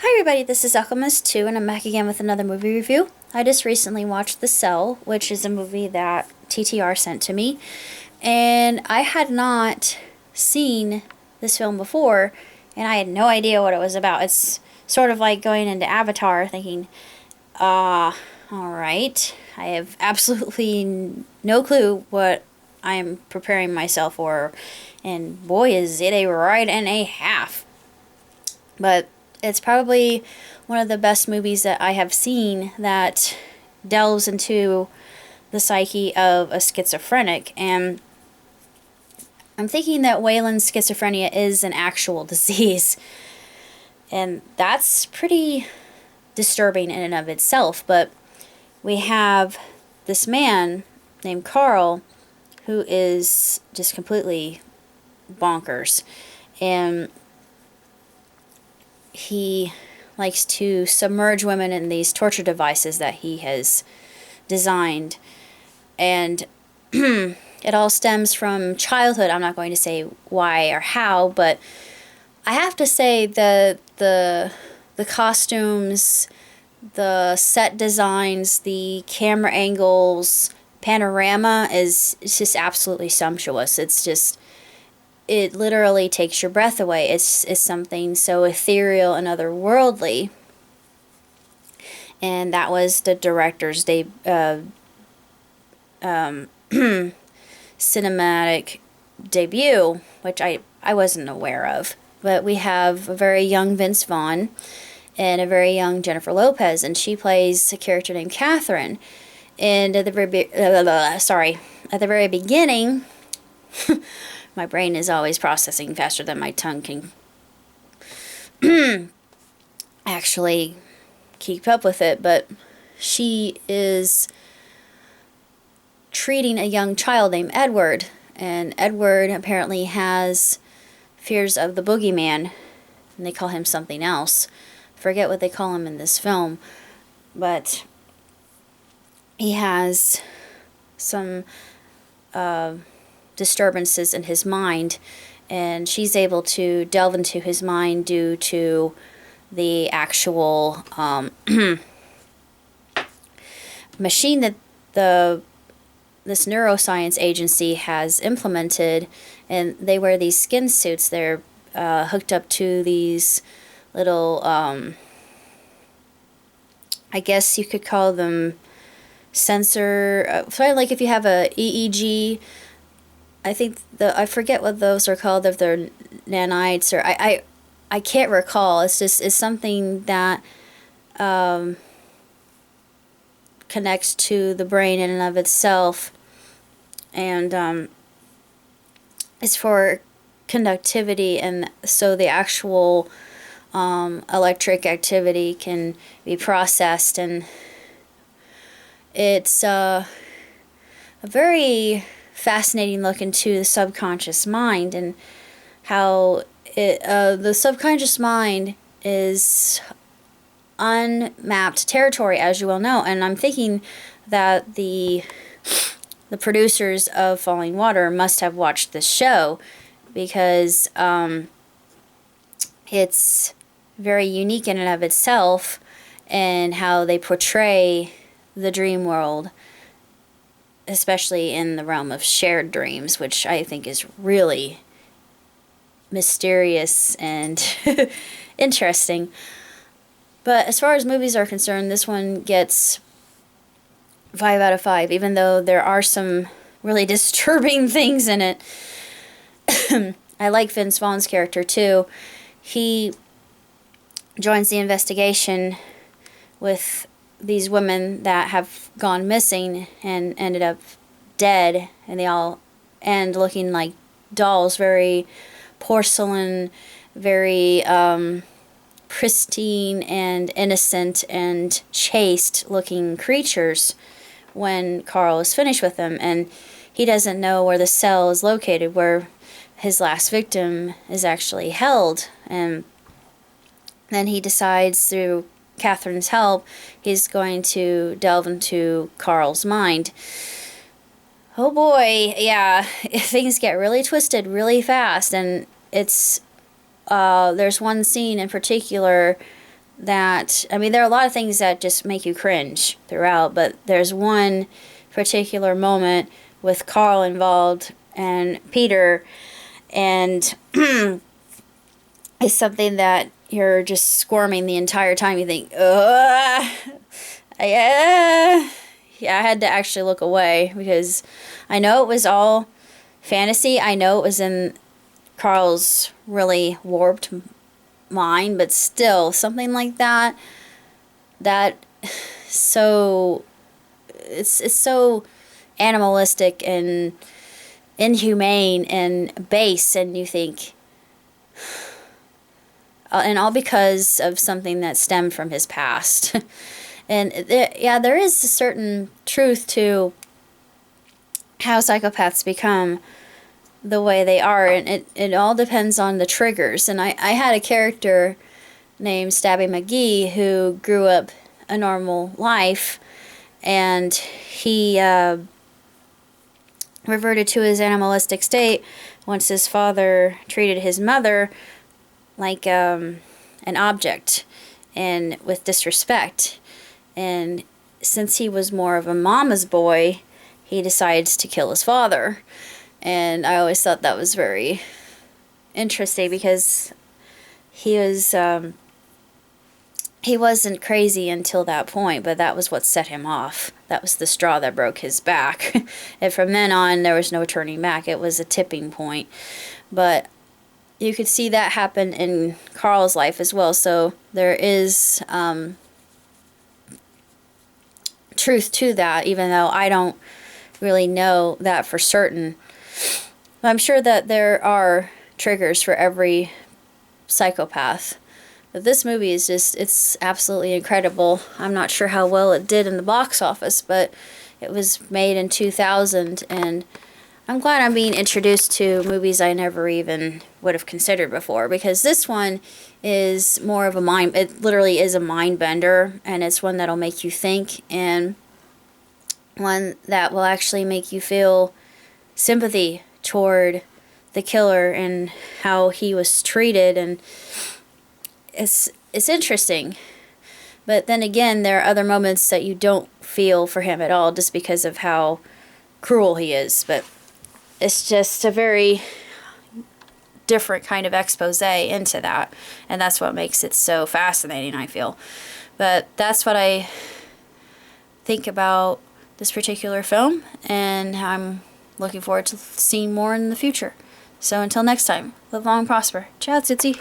Hi everybody, this is Alchemist2 and I'm back again with another movie review. I just recently watched The Cell, which is a movie that TTR sent to me, and I had not seen this film before, and I had no idea what it was about. It's sort of like going into Avatar thinking, alright, I have absolutely no clue what I am preparing myself for, and boy is it a ride and a half. But it's probably one of the best movies that I have seen that delves into the psyche of a schizophrenic. And I'm thinking that Waylon's schizophrenia is an actual disease. And that's pretty disturbing in and of itself. But we have this man named Carl who is just completely bonkers. And he likes to submerge women in these torture devices that he has designed. And it all stems from childhood. I'm not going to say why or how, but I have to say the costumes, the set designs, the camera angles, panorama is just absolutely sumptuous. It literally takes your breath away. It's something so ethereal and otherworldly. And that was the director's cinematic debut, which I wasn't aware of. But we have a very young Vince Vaughn and a very young Jennifer Lopez, and she plays a character named Catherine. And at the very beginning, my brain is always processing faster than my tongue can actually keep up with it, but she is treating a young child named Edward, and Edward apparently has fears of the boogeyman, and they call him something else. Forget what they call him in this film, but he has some disturbances in his mind, and she's able to delve into his mind due to the actual machine that this neuroscience agency has implemented, and they wear these skin suits. They're hooked up to these little I guess you could call them sensor, sort of like if you have a EEG. I forget what those are called, if they're nanites or I can't recall. It's something that connects to the brain in and of itself, and is for conductivity, and so the actual electric activity can be processed, and it's a very fascinating look into the subconscious mind, and how the subconscious mind is unmapped territory, as you well know. And I'm thinking that the producers of Falling Water must have watched this show, because it's very unique in and of itself, and how they portray the dream world, especially in the realm of shared dreams, which I think is really mysterious and interesting. But as far as movies are concerned, this one gets 5 out of 5, even though there are some really disturbing things in it. I like Vince Vaughn's character too. He joins the investigation with these women that have gone missing and ended up dead, and they all end looking like dolls, very porcelain, very pristine and innocent and chaste looking creatures when Carl is finished with them. And he doesn't know where the cell is located, where his last victim is actually held. And then he decides, through Catherine's help, he's going to delve into Carl's mind. Oh boy, yeah, things get really twisted really fast, and it's there's one scene in particular that, I mean, there are a lot of things that just make you cringe throughout, but there's one particular moment with Carl involved and Peter, and it's something that you're just squirming the entire time. You think, yeah. Yeah, I had to actually look away because I know it was all fantasy. I know it was in Carl's really warped mind, but still, something like that, that so it's so animalistic and inhumane and base, and you think, and all because of something that stemmed from his past. And there is a certain truth to how psychopaths become the way they are, and it all depends on the triggers. And I had a character named Stabby McGee who grew up a normal life, and he reverted to his animalistic state once his father treated his mother like an object and with disrespect. And since he was more of a mama's boy, he decides to kill his father. And I always thought that was very interesting because he wasn't crazy until that point, but that was what set him off. That was the straw that broke his back. And from then on, there was no turning back. It was a tipping point. But you could see that happen in Carl's life as well. So there is truth to that, even though I don't really know that for certain. I'm sure that there are triggers for every psychopath. But this movie is just, it's absolutely incredible. I'm not sure how well it did in the box office, but it was made in 2000, and I'm glad I'm being introduced to movies I never even would have considered before, because this one is more of a mind, it literally is a mind bender, and it's one that'll make you think, and one that will actually make you feel sympathy toward the killer and how he was treated, and it's interesting. But then again, there are other moments that you don't feel for him at all just because of how cruel he is. But it's just a very different kind of expose into that, and that's what makes it so fascinating, I feel. But that's what I think about this particular film, and I'm looking forward to seeing more in the future. So until next time, live long and prosper. Ciao, Tootsie.